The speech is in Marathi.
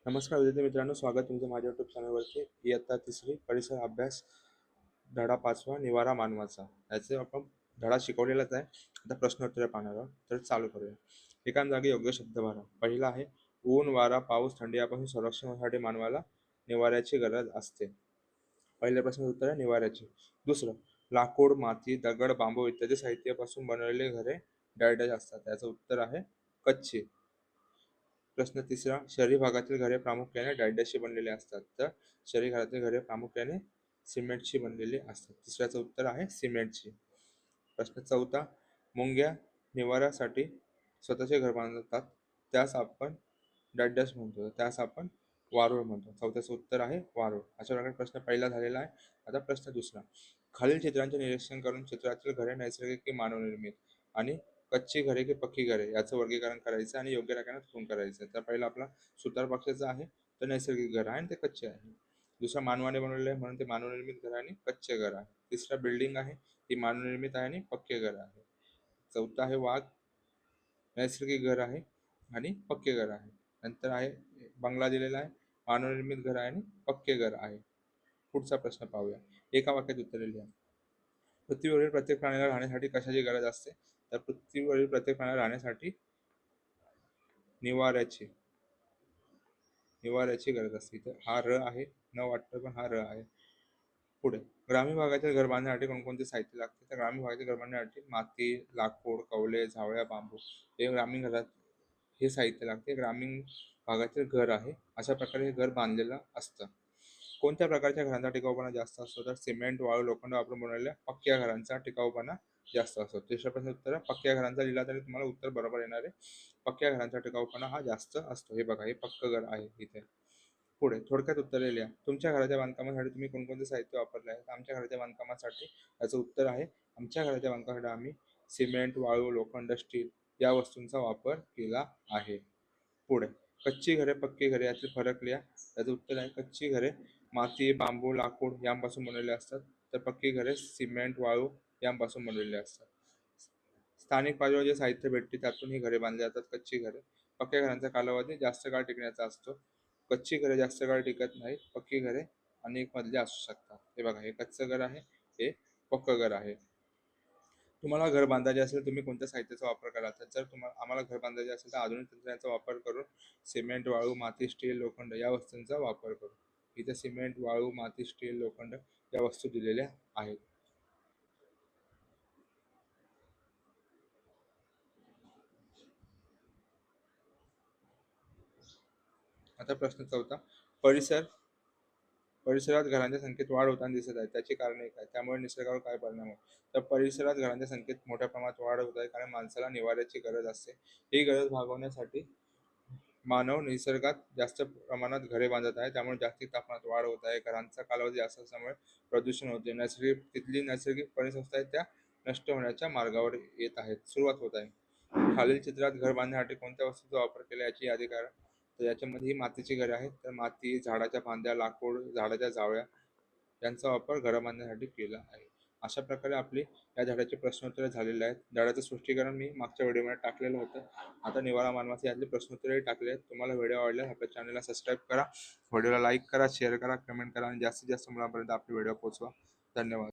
नमस्कार विद्यार्थी मित्रांनो, स्वागत तुमचं माझ्या यूट्यूब चॅनलवरती. इयत्ता तिसरी परिसर अभ्यास धडा 5वा निवारा मानवाचा. याचे आपण धडा शिकवलेलाच आहे. आता प्रश्नोत्तर पाहणार आहोत. तर चालू करूया. एका जागी योग्य शब्द भरा. पहिला आहे ऊन, वारा, पाऊस, थंडी यापासून संरक्षणासाठी मानवाला निवाऱ्याची गरज असते. पहिल्या प्रश्नाचं उत्तर आहे निवाऱ्याची. दुसरं, लाकूड, माती, दगड, बांबू इत्यादी साहित्यापासून बनवलेले घरे डाळडाळ असतात. याचं उत्तर आहे कच्ची. प्रश्न तिसरा, शहरी भागातील घरे प्रामुख्याने डायडाशी बनलेली असतात. तर शहरी भागातील घरे प्रामुख्याने सिमेंटची बनलेली असतात. तिसऱ्याचं उत्तर आहे सिमेंटची. प्रश्न चौथा, मुंग्या निवाऱ्यासाठी स्वतःचे घर बांधतात, त्यास आपण डायडस म्हणतो, त्यास आपण वारूळ म्हणतो. चौथ्याचं उत्तर आहे वारूळ. अशा प्रकारे प्रश्न पहिला झालेला आहे. आता प्रश्न दुसरा, खालील चित्रांचे निरीक्षण करून चित्रातील घरे नैसर्गिक की मानवनिर्मित आणि कच्ची घरे की पक्की घरे याचं वर्गीकरण करायचं आणि योग्य रकान्यात खूण करायचं. तर पहिला आपला सुतार पक्षाचा आहे, तर नैसर्गिक घर आहे आणि ते कच्चे आहे. दुसरा, मानवाने बनवलेलं आहे म्हणून ते मानवनिर्मित घर आणि कच्चे घर आहे. तिसरा, बिल्डिंग आहे, ती मानवनिर्मित आहे आणि पक्के घर आहे. चौथा आहे वाघ, नैसर्गिक घर आहे आणि पक्के घर आहे. नंतर आहे बंगला दिलेला आहे, मानवनिर्मित घर आहे आणि पक्के घर आहे. पुढचा प्रश्न पाहूया. एका वाक्यात उत्तरे लिहा. पृथ्वीवरील प्रत्येक प्राण्याला राहण्यासाठी कशाची गरज असते? तर पृथ्वीवरील प्रत्येक प्राण्याला राहण्यासाठी निवाऱ्याची निवाऱ्याची गरज असते. तर हा र आहे, न वाटतं पण हा र आहे. पुढे, ग्रामीण भागातील घर बांधण्यासाठी कोणकोणते साहित्य लागते? तर ग्रामीण भागातील घर बांधण्यासाठी माती, लाकूड, कौले, झावळ्या, बांबू हे ग्रामीण घरात हे साहित्य लागते. ग्रामीण भागातील घर आहे, अशा प्रकारे हे घर बांधलेलं असतं. कोणत्या प्रकारच्या घरांचा टिकाऊपणा जास्त असतो? तर सिमेंट, वाळू, लोखंड वापरून बनवलेल्या पक्क्या घरांचा टिकाऊपणा जास्त असतो. तिसऱ्या प्रश्न उत्तर, पक्क्या घरांचा लिहिला तरी तुम्हाला उत्तर बरोबर येणार आहे. पक्क्या घरांचा टिकाऊपणा हा जास्त असतो. हे बघा, हे पक्कं घर आहे इथे. पुढे, थोडक्यात उत्तरे लिहा. तुमच्या घराच्या बांधकामासाठी तुम्ही कोणकोणते साहित्य वापरले आहे? आमच्या घराच्या बांधकामासाठी याचं उत्तर आहे, आमच्या घराच्या बांधकामासाठी आम्ही सिमेंट, वाळू, लोखंड, स्टील या वस्तूंचा वापर केला आहे. पुढे, कच्ची घरे, पक्की घरे यातील फरक लिहा. त्याचं उत्तर आहे, कच्ची घरे माती, बांबू, लाकूड यांपासून बनवलेले असतात, तर पक्की घरे सिमेंट, वाळू यांपासून बनवलेले असतात. स्थानिक पातळीवर जे साहित्य भेटते त्यातून ही घरे बांधली जातात. कच्ची घरे, पक्क्या घरांचा कालावधी जास्त काळ टिकण्याचा असतो. कच्ची घरे जास्त काळ टिकत नाहीत. पक्की घरे अनेक मजली असू शकतात. हे बघा, हे कच्चं घर आहे, हे पक्कं घर आहे. तुम्हाला घर बांधायचे असेल तुम्ही कोणत्या साहित्याचा वापर करा? तर जर तुम्हाला आम्हाला घर बांधायचे असेल तर आधुनिक तंत्रज्ञानाचा वापर करून सिमेंट, वाळू, माती, स्टील, लोखंड या वस्तूंचा वापर करू. इथे सिमेंट, वाळू, माती, स्टील, लोखंड या वस्तू दिलेल्या आहेत. आता प्रश्न चौथा, परिसर परिसरात घरांच्या संख्येत वाढ होताना दिसत आहे, त्याची कारणे काय? त्यामुळे निसर्गावर काय परिणाम होतो? तर परिसरात घरांच्या संख्येत मोठ्या प्रमाणात वाढ होत आहे कारण माणसाला निवाऱ्याची गरज असते. ही गरज भागवण्यासाठी मानव निसर्गात जास्त प्रमाणात घरे बांधत आहे, त्यामुळे जागतिक तापमानात वाढ होत आहे. घरांचा कालावधी जास्त असल्यामुळे प्रदूषण होते. तिथली नैसर्गिक परिसंस्था आहेत त्या नष्ट होण्याच्या मार्गावर येत आहेत, सुरुवात होत आहे. खालील चित्रात घर बांधण्यासाठी कोणत्या वस्तूंचा वापर केला याची यादी करा. तर याच्यामध्ये ही मातीची घरे आहेत, तर माती, झाडाच्या फांद्या, लाकूड, झाडाच्या जावळ्या यांचा वापर घर बांधण्यासाठी केला आहे. अशा प्रकारे आपली या धड्याचे प्रश्नोत्तरे झालेले आहेत. धड्याचं स्पष्टीकरण मी मागच्या व्हिडिओमध्ये टाकलेलं होतं. आता निवारा मानवाचे यातले प्रश्नोत्तरही टाकले आहेत. तुम्हाला व्हिडिओ आवडल्यास आपल्या चॅनलला सबस्क्राईब करा, व्हिडिओला लाईक करा, शेअर करा, कमेंट करा आणि जास्तीत जास्त मुलांपर्यंत आपले व्हिडिओ पोहोचवा. धन्यवाद.